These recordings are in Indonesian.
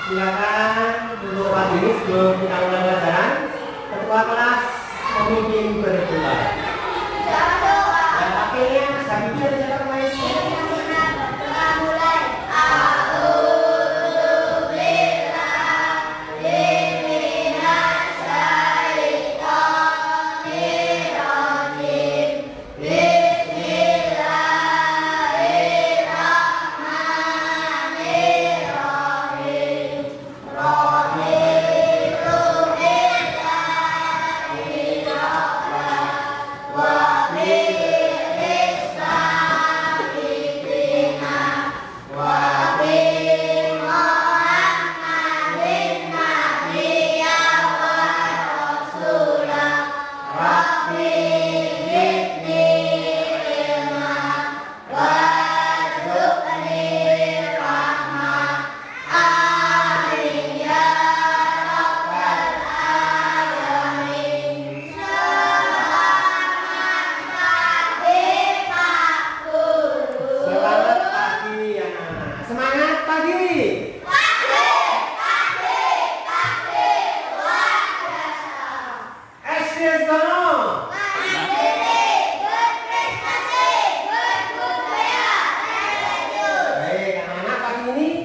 Silakan untuk pagi ini sebelum kita mulai pelajaran, ketua kelas memimpin berdoa. Dan akhirnya sambil kita silakan mulai.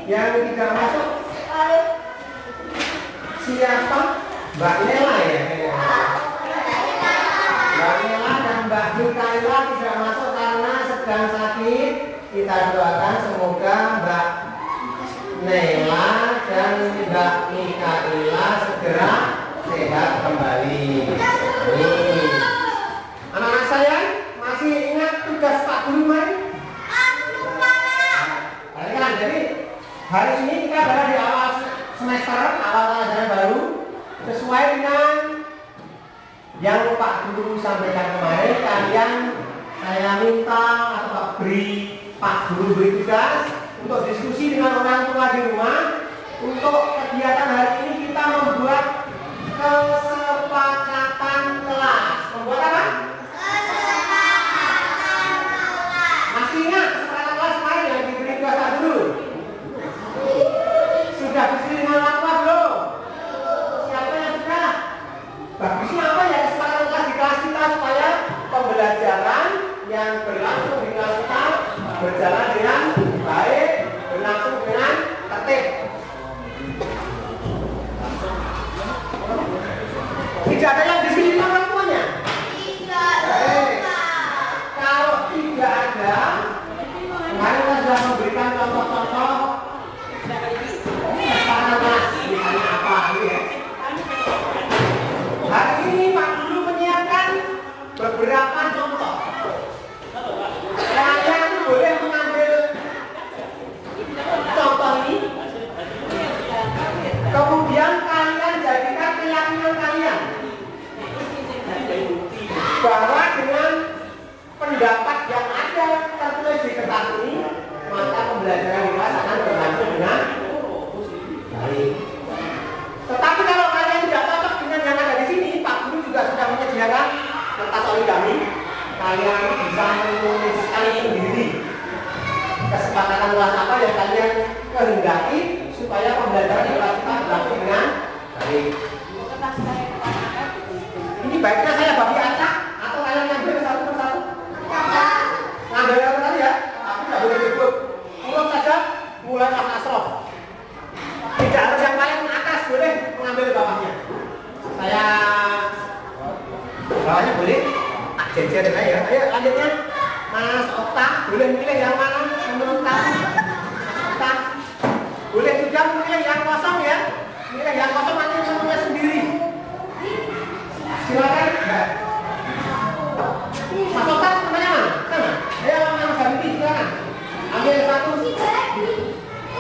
Yang tidak masuk siapa? Mbak Nela ya? Mbak Nela dan Mbak Mikaela tidak masuk karena sedang sakit. Kita doakan semoga Mbak Nela dan Mbak Mikaela segera sehat kembali. Anak-anak saya masih ingat tugas Pak Guru kemarin? Jadi hari ini kita berada di awal semester, awal pelajaran baru, sesuai dengan yang Pak Guru sampaikan kemarin. Kalian saya minta atau Pak Guru beri tugas untuk diskusi dengan orang tua di rumah. Untuk kegiatan hari ini kita membuat kesepakatan kelas. Membuat apa? Masih ingat kesepakatan kelas kemarin yang diberi tugas Pak Guru? Sudah diskusi dengan orang tua belum? Siapa yang sudah? Bagusnya apa ya kesepakatan kelas di kelas kita supaya pembelajaran yang berlangsung di kelas kita berjalan dengan baik, berlangsung dengan tertib. Tidak ada yang diskusi dengan orang tuanya? Kalau tidak ada, kemarin kita sudah memberikan contoh-contoh kesepakatan kelas, misalnya apa ya. Hari ini Pak Guru menyiapkan beberapa contoh. Kalian boleh mengambil contoh ini, kemudian kalian jadikan keyakinan kalian bahwa dengan pendapat yang ada tertulis di kertas ini, maka pembelajaran di kelas akan berlangsung dengan baik. Tetapi kalau kalian tidak cocok dengan yang ada di sini, Pak Guru juga sudah menyediakan kertas origami. Kalian bisa menuliskan sendiri kesepakatan kelas apa yang kalian kehendaki supaya pembelajaran di kelas kita berlangsung dengan baik. Ini baiknya saya bagi acak atau kalian ngambil satu persatu? Ngambil yang tadi ya, tapi tidak boleh ribut. Urut saja, mulai Mas Asrof. Tidak harus yang paling atas, boleh mengambil bawahnya. Saya bawahnya boleh tak jejer ya. Ayo lanjutnya Mas Okta, boleh milih yang mana menurut kamu? Okta, boleh juga milih yang kosong ya. Milih yang kosong nanti menulis sendiri. Silakan. Mas Okta namanya mana? Sana. Ayo Mas Habibie silakan. Ambil satu.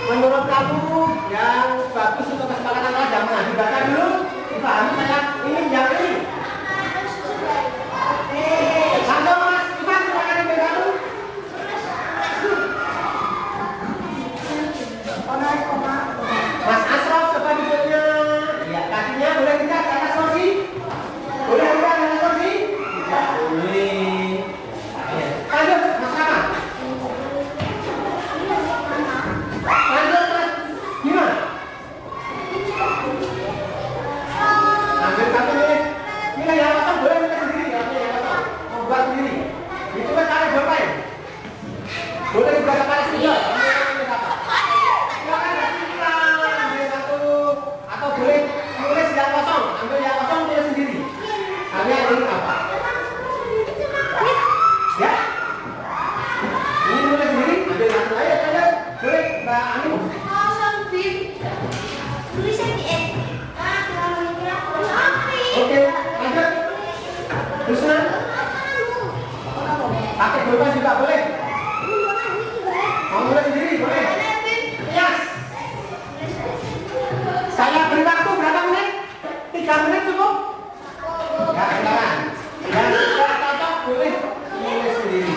Menurut kamu yang bagus untuk kesepakatan kelas yang mana? Dibaca dulu, dipahami saya ingin yang ini. Langsung Mas Ivan, silakan ambil satu. Mas Asrof coba duduknya. Ya, kakinya boleh tidak ke atas kursi? Boleh tidak ke atas kursi? Tidak boleh. Lanjut, Mas Rama. Lanjut, Mas. Gimana? usah pakai sendiri. Silakan ambil satu atau boleh tulis yang kosong. Ambil yang kosong tulis sendiri. Kalian ini apa? Ya. Ini tulis sendiri. Ambil satu aja saja. Boleh Mbak Ani. Oke, lanjut. Terusnya. Pakai pulpen juga boleh. Mau nulis sendiri boleh. Yes. Saya beri waktu berapa menit? 3 menit cukup? Ya, silakan. Yang tidak cocok boleh nulis sendiri.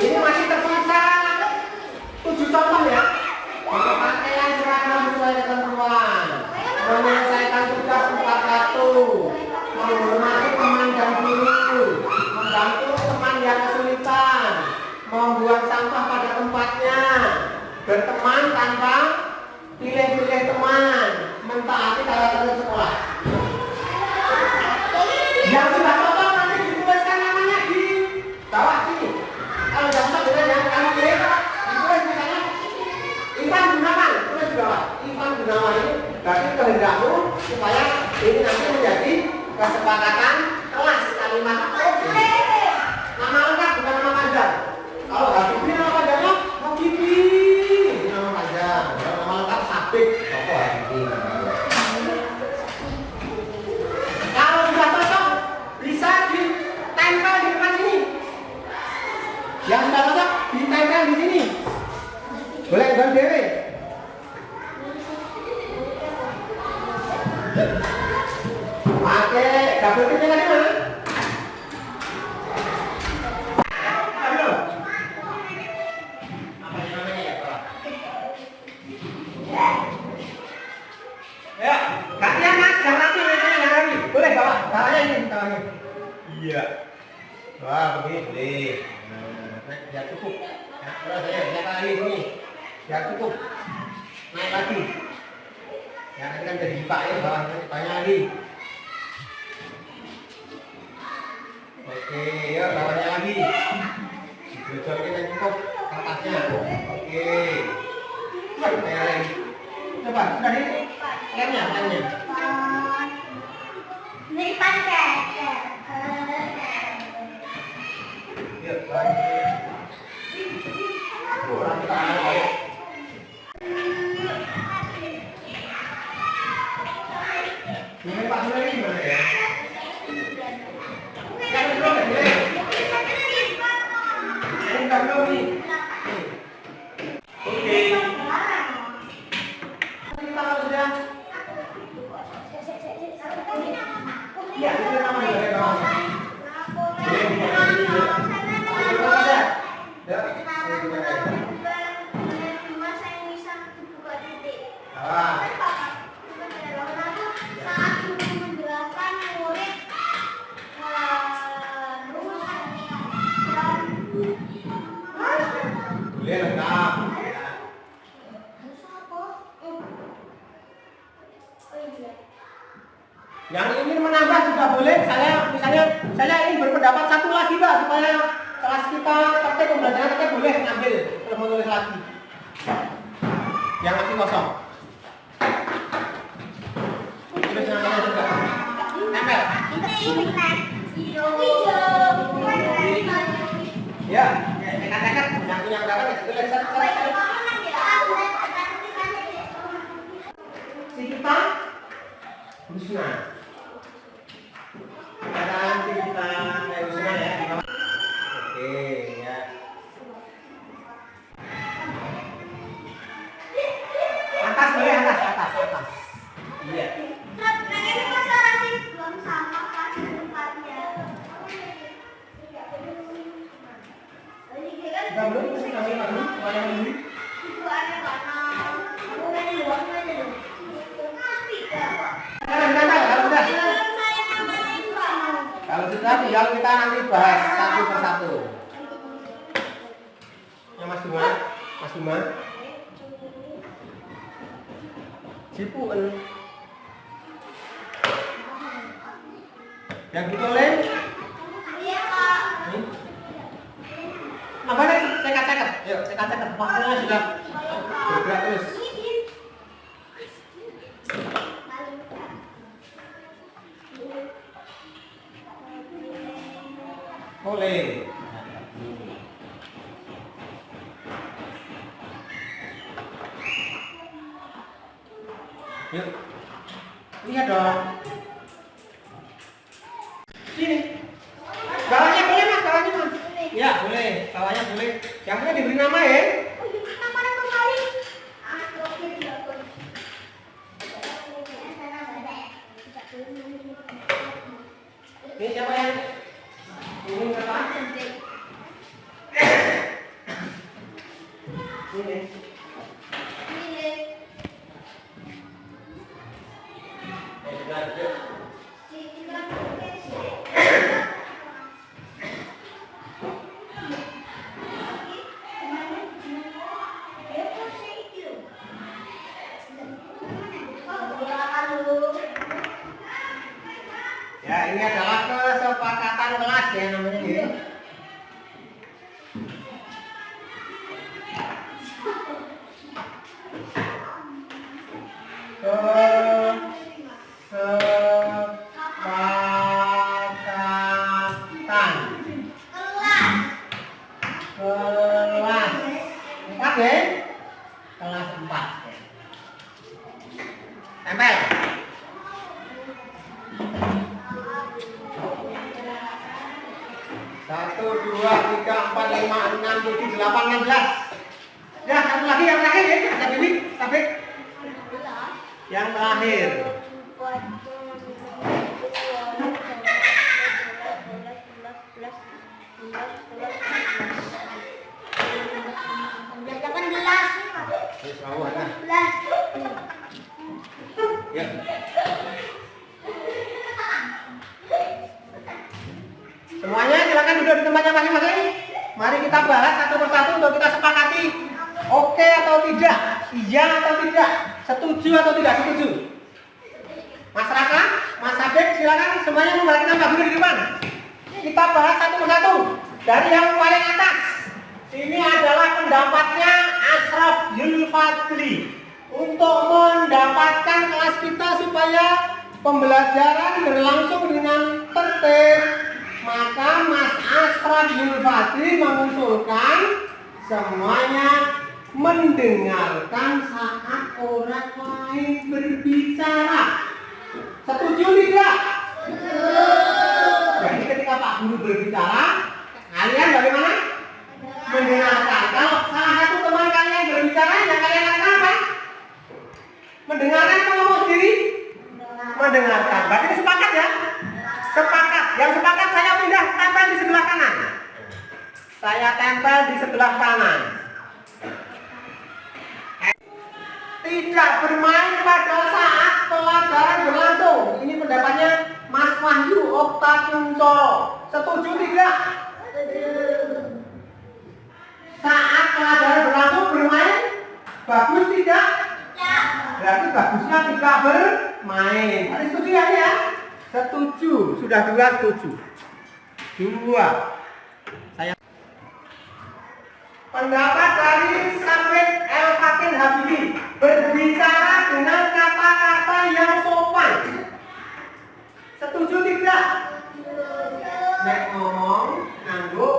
Ini masih tersisa 7 contoh ya. Berpakaian seragam sesuai ketentuan, menyelesaikan tugas tepat waktu, menghormati teman dan guru, membantu teman yang kesulitan, membuang sampah pada tempatnya, berteman tanpa pilih-pilih teman, mentaati tata sekolah. Yang sudah cocok nanti dituliskan namanya di bawah sini. Kalau yang cocok dengan yang kamu pilih, ditulis misalnya Ivan Gunawan, tulis di bawah. Ivan Gunawan ini berarti kehendakmu supaya ini nanti menjadi kesepakatan kelas kalimat. Nama lengkap bukan nama panjang. Kalau Habibie nama panjangnya Habibie, nama panjang. Kalau nama lengkap Habib, apa Habibie? Kalau sudah cocok bisa ditempel di depan sini. Yang sudah cocok ditempel di sini. Boleh Bang Dewi? Pakai double tipnya tadi mana? Halo. Apa namanya ya Pak? Ya, gantian Mas, yang rapi yang rapi. Boleh bawa, bawanya ini, bawanya. Iya. Wah, begini. Nah, ya cukup. Ya, terus saya lihat lagi sini. Ya cukup. Naik lagi. Ya, nanti kan jadi buka ya, bawahnya lagi. Oke, yuk bawahnya lagi. Bocor kita cukup kertasnya. Oke. Coba, sudah ini. Lemnya. Ini pakai. Yuk, lagi. Kurang kita ayo. Ini Pak Sule ini gimana ya? Kan belum ya? Ini kan belum nih. Oke. Kita kalau sudah. Ya, itu namanya dari bawah. Boleh lengkap. Yang ingin menambah juga boleh. Saya ingin berpendapat satu lagi Pak, supaya kelas kita tertib pembelajaran kita boleh ngambil terus menulis lagi. Yang masih kosong. Tulis namanya juga. Nempel. Ya, dekat-dekat yang punya berapa ya? Tulis satu. Si kita Husna. Sekarang si kita Husna ya di bawah. Oke, ya. Atas boleh, atas. Iya. Ini masalah sih belum sama kan tempatnya. Kita belum mesti kasih lagi yang ini. Itu ada mana? Aku kan di luar aja dulu. Pasti enggak. Kalau sudah tinggal kita nanti bahas satu persatu. Ya Mas Bima. Sipuen. Yang ditoleh? Iya, Kak. Apa nih? Cekat-cekat. Yuk, cekat-cekat. Waktunya sudah bergerak terus. Boleh. Yuk. Lihat dong. Sini. Bawahnya boleh Mas, bawahnya Mas. Ya, boleh. Bawahnya boleh. Yang penting diberi nama ya. Nama kembali. Ini siapa yang? Ini siapa? Ini. Ya, ini adalah kesepakatan kelas ya namanya ya. Kesepakatan kelas 4 ya. Kelas 4 ya. Tempel. 1, 2, 3, 4, 5, 6, 7, 8, 16. Ya, satu lagi yang terakhir ya. Ada Bibi, Sabik. Yang terakhir. Ya. Semuanya silakan duduk di tempatnya masing-masing. Mari kita bahas satu persatu untuk kita sepakati oke atau tidak, iya atau tidak, setuju atau tidak setuju. Mas Raka, Mas Sabik, silakan semuanya membagikan Pak Guru di depan. Kita bahas satu persatu dari yang paling atas. Ini adalah pendapatnya Ashraf Yulfadli untuk mendapatkan kelas kita supaya pembelajaran berlangsung dengan tertib. Maka Mas Ashraf Yulfadli mengusulkan semuanya mendengarkan saat orang lain berbicara. Setuju tidak? Jadi ketika Pak Guru berbicara, kalian bagaimana? Mendengarkan. Kalau salah satu teman kalian berbicara, yang kalian lakukan apa? Mendengarkan atau ngomong sendiri? Mendengarkan. Berarti ini sepakat ya? Sepakat. Yang sepakat saya pindah tempel di sebelah kanan. Saya tempel di sebelah kanan. Tidak bermain pada saat pelajaran berlangsung. Ini pendapatnya Mas Wahyu Oktakuncoro. Setuju tidak? Saat pelajaran berlangsung bermain bagus tidak? Ya. Berarti bagusnya tidak bermain. Berarti setuju ya? Setuju. Sudah 2 setuju. 2. Saya pendapat dari Sabik El Fatin Habibi, berbicara dengan kata-kata yang sopan. Setuju tidak? Nek ngomong nganggo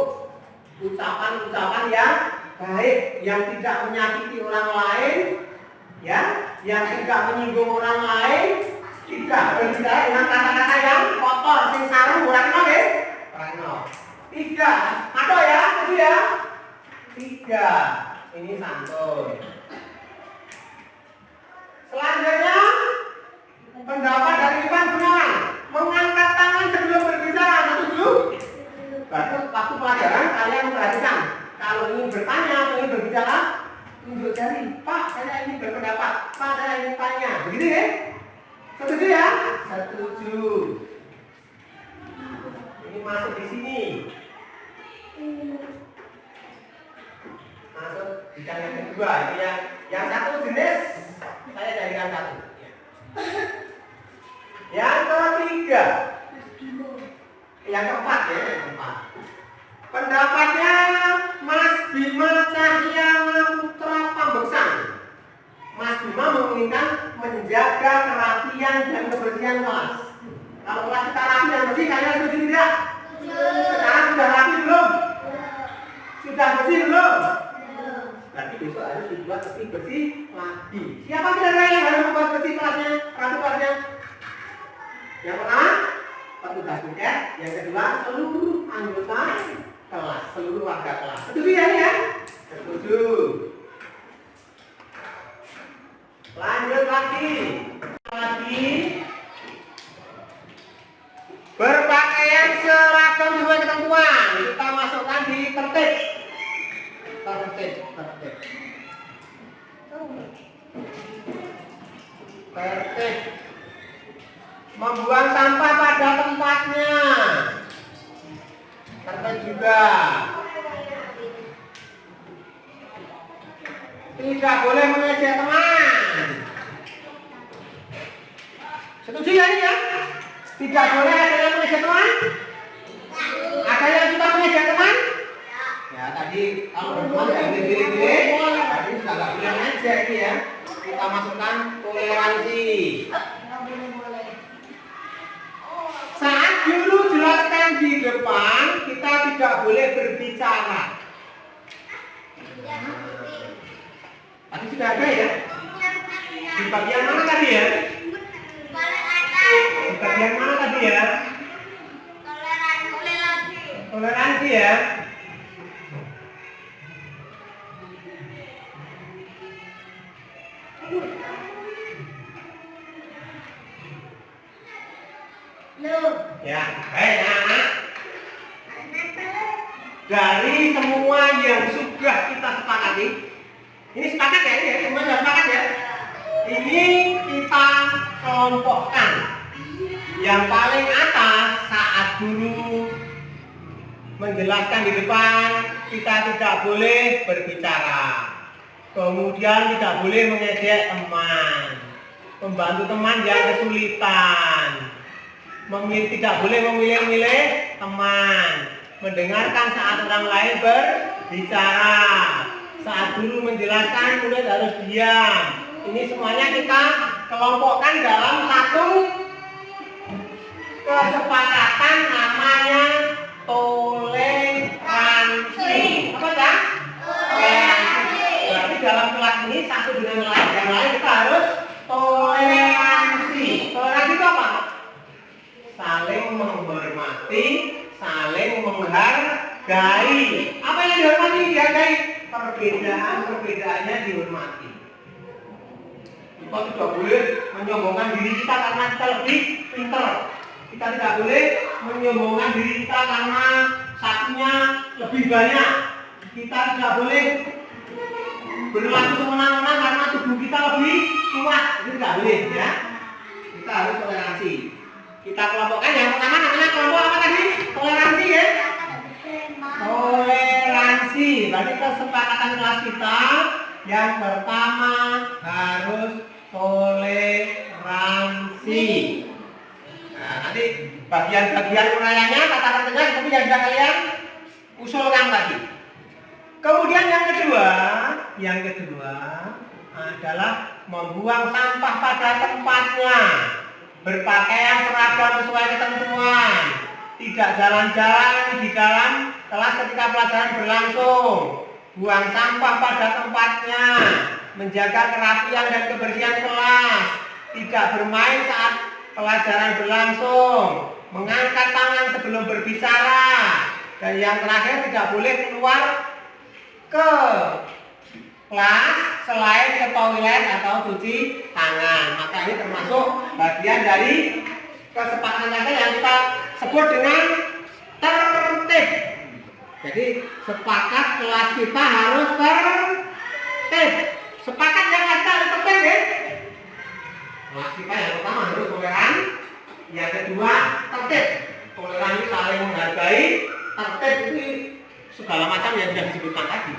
ucapan-ucapan yang baik, yang tidak menyakiti orang lain, ya, yang tidak menyinggung orang lain, tidak berbicara dengan kata-kata yang kotor, sing sarung ora kena nggih? Ora kena. 3. Atau ya, setuju ya? 3. Ini santun. Selanjutnya pendapat dari Ivan Gunawan, mengangkat tangan sebelum berbicara. Setuju? Berarti waktu pelajaran kalian memperhatikan. Kalau ingin bertanya, ingin berbicara, tunjuk jari. Pak, saya ingin berpendapat. Pak, saya ingin tanya. Begitu ya? Setuju ya? Setuju. Ini masuk di sini. Masuk bidang yang kedua. Ini yang satu jenis saya jadikan 1. Yang ketiga. yang keempat ya, yang keempat. Pendapatnya Mas Bima Cahyana Putra Pambeksang. Mas Bima menginginkan menjaga kerapian dan kebersihan kelas. Kalau kelas kita rapi dan bersih, kalian setuju tidak? Sekarang sudah rapi belum? Sudah bersih belum? Berarti besok harus dibuat lebih bersih lagi. Siapa kira-kira yang harus membuat bersih kelasnya, rapi kelasnya? Yang pertama, petugas buket. Yang kedua, seluruh anggota kelas, seluruh warga kelas. Setuju ya? Setuju. Lanjut lagi. Berpakaian seragam sesuai ketentuan. Kita masukkan di tertib. Tertib. Membuang sampah pada tempatnya. Tertib juga. Tidak boleh mengejek teman. Setuju ya ini ya? Tidak boleh ada yang mengejek teman? Ada yang suka mengejek teman? Ya tadi kalau berteman tidak boleh pilih-pilih. Tadi sudah nggak boleh mengejek ini ya. Kita masukkan toleransi. Saat guru jelaskan di depan, kita tidak boleh berbicara. Tadi sudah ada ya? Di bagian mana tadi ya? Di bagian mana tadi ya? Toleransi ya? Ya, baik anak. Dari semua yang sudah kita sepakati, ini sepakat ya, ini semua sudah sepakat ya. Ini kita kelompokkan. Yang paling atas saat guru menjelaskan di depan, kita tidak boleh berbicara. Kemudian tidak boleh mengejek teman, membantu teman yang kesulitan. Tidak boleh memilih-milih teman, mendengarkan saat orang lain berbicara. Saat guru menjelaskan, murid harus diam. Ini semuanya kita kelompokkan dalam satu kesepakatan namanya toleransi. Apa ya? Toleransi. Berarti dalam kelas ini satu dengan yang lain kita harus toleransi. Toleransi itu apa? Saling menghormati, saling menghargai. Apa yang dihormati, dihargai? Perbedaan-perbedaannya dihormati. Kita tidak boleh menyombongkan diri kita karena kita lebih pintar. Kita tidak boleh menyombongkan diri kita karena satunya lebih banyak. Kita tidak boleh berlaku semena-mena karena tubuh kita lebih kuat. Itu tidak boleh ya. Kita harus toleransi. Kita kelompokkan yang pertama namanya kelompok apa tadi? Toleransi ya. Toleransi. Berarti kesepakatan kelas kita yang pertama harus toleransi. Nah, nanti bagian-bagian uraiannya kata kerjanya seperti yang sudah kalian usulkan tadi. Kemudian yang kedua adalah membuang sampah pada tempatnya. Berpakaian seragam sesuai ketentuan, tidak jalan-jalan di dalam kelas ketika pelajaran berlangsung, buang sampah pada tempatnya, menjaga kerapian dan kebersihan kelas, tidak bermain saat pelajaran berlangsung, mengangkat tangan sebelum berbicara, dan yang terakhir tidak boleh keluar ke kelas selain ke toilet atau cuci tangan. Maka ini termasuk bagian dari kesepakatan yang kita sebut dengan tertib. Jadi sepakat kelas kita harus tertib. Sepakat yang kita harus tertib ya. Kelas kita yang pertama harus toleran, yang kedua tertib. Toleran itu saling menghargai, tertib itu segala macam yang sudah disebutkan tadi.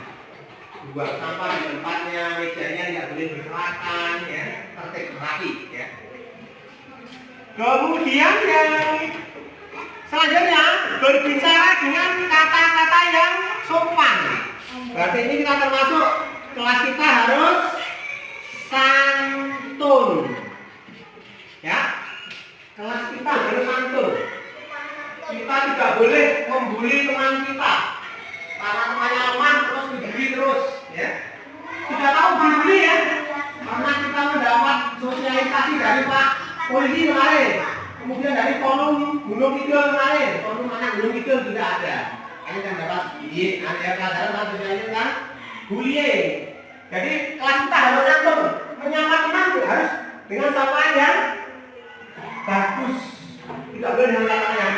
Buang sampah di tempatnya, mejanya tidak boleh berserakan, ya, tertib rapi, ya. Kemudian yang Selanjutnya, berbicara dengan kata-kata yang sopan. Berarti ini kita termasuk kelas kita harus santun. Ya, kelas kita harus santun. Kita tidak boleh membuli teman kita. Karena temannya lemah terus dibully terus, ya. Tidak tahu dibully ya. Karena kita mendapat sosialisasi dari Pak Polisi kemarin. Kemudian dari Gunung Kidul kemarin, anak Gunung Kidul tidak ada. Ini kan dapat ada pelajaran sosialisasi kan bullying. Jadi kelas kita harus santun, menyapa teman harus dengan sapaan yang bagus. Tidak boleh dengan kata-kata yang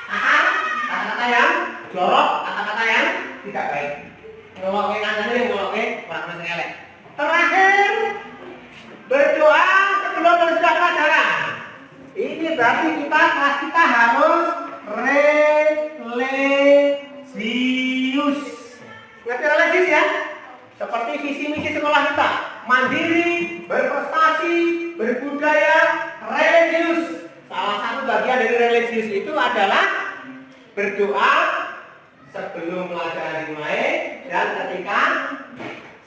kasar, kata-kata yang jorok, kata-kata yang tidak baik. Ngomongin kanan ngomongin orang elek. Terakhir, berdoa sebelum selesai pelajaran. Ini berarti kelas kita harus religius. Ngerti religius ya? Seperti visi misi sekolah kita, mandiri, berprestasi, berbudaya, religius. Salah satu bagian dari religius itu adalah berdoa sebelum pelajaran dimulai dan ketika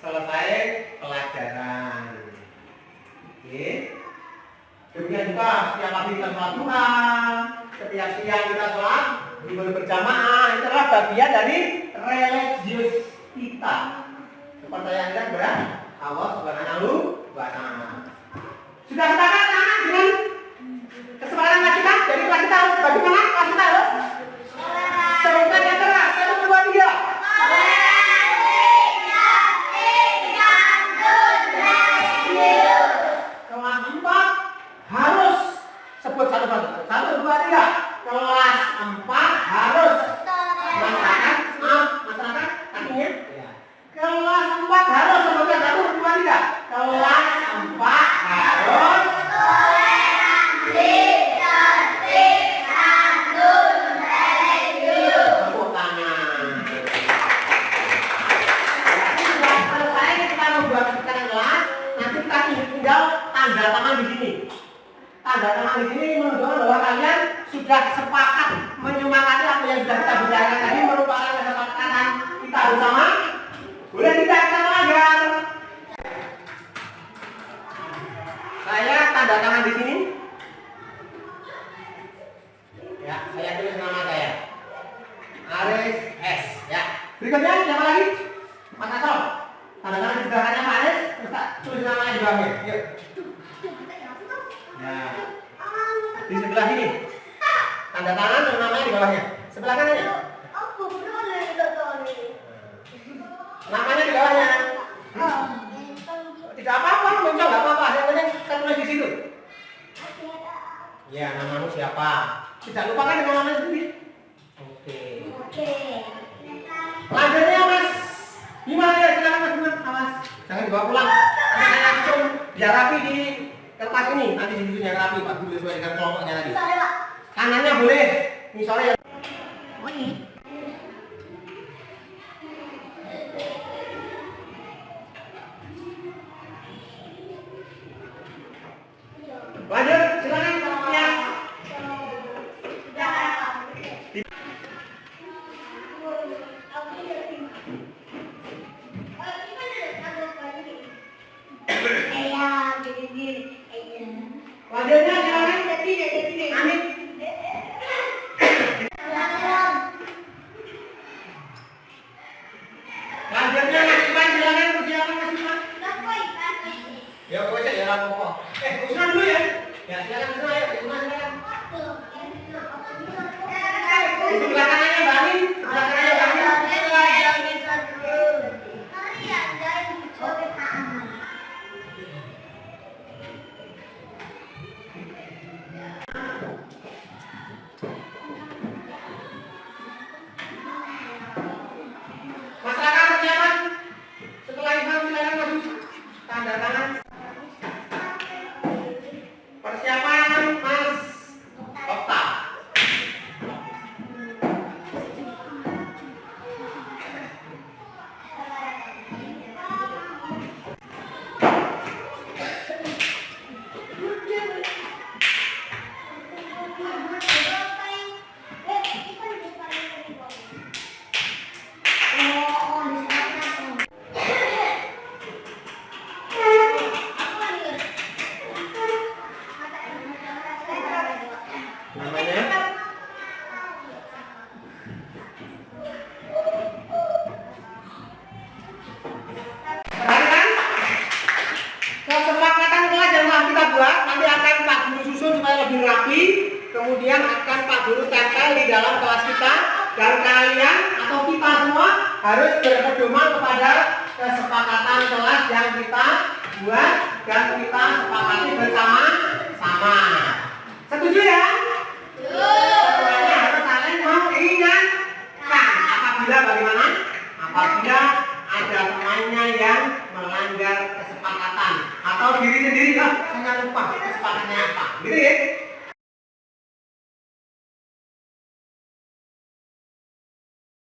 selesai pelajaran. Oke. Kemudian juga setiap pagi kita sholat duha, setiap siang kita sholat berjamaah. Itu adalah bagian dari religius kita. Kepercayaan kita kepada Allah Subhanahu wa Ta'ala. Sudah sepakat dengan kesepakatan kita? Jadi kelas kita harus bagaimana? Kelas kita harus serukan yang keras. 1, 2, 3. Kelas 4 harus sebut satu-satu. 1, 2, 3. Kelas 4 harus masyarakat artinya. Kelas 4 harus sebutkan 1, 2, 3. Kelas 4 harus toleransi, tertib, santun, religius. Tepuk tangan. Jadi sudah selesai kita membuat kelas. Nanti kita tinggal tanda tangan di sini. Tanda tangan di sini menunjukkan bahwa kalian sudah sepakat menyemangati apa yang sudah kita bicarakan tadi, merupakan kesepakatan kita bersama. Boleh tidak kita melanggar? Saya tanda tangan di sini. Ya, saya tulis nama saya. Aris S. Ya. Berikutnya siapa lagi? Mas Asol. Tanda tangan di sebelahnya Pak Aris. Terus tulis namanya di bawahnya. Yuk. Ya. Di sebelah sini. Tanda tangan dan namanya di bawahnya. Sebelah kanannya. Namanya di bawahnya. Tidak apa-apa, muncul nggak apa-apa. Yang penting kita tulis di situ. Ya, namamu siapa? Tidak lupakan dengan namanya sendiri. Oke. Lanjutnya Mas. Gimana ya? Silakan Mas Bima. Awas, jangan dibawa pulang. Nanti saya langsung biar rapi di kertas ini. Nanti di situnya rapi Pak Guru sesuai dengan kelompoknya tadi. Kanannya boleh. Misalnya. Oh ini. Lanjut, silakan ya. Lanjutnya silakan. Amin. Lanjutnya Mas Iman silakan persiapan Mas Iman. Ya pokoknya saya jalan pokok. Usman dulu ya. Ya silakan Usman ya. Usman silakan. Perhatikan, kesepakatan kelas yang telah kita buat nanti akan Pak Guru susun supaya lebih rapi. Kemudian akan Pak Guru tempel di dalam kelas kita, dan kalian atau kita semua harus berpedoman kepada kesepakatan kelas yang kita buat dan kita sepakati bersama-sama. Setuju ya? Semuanya harus saling mengingatkan. Apabila bagaimana? Apabila ada temannya yang melanggar kesepakatan atau diri sendiri, saya lupa kesepakatannya apa, gitu ya?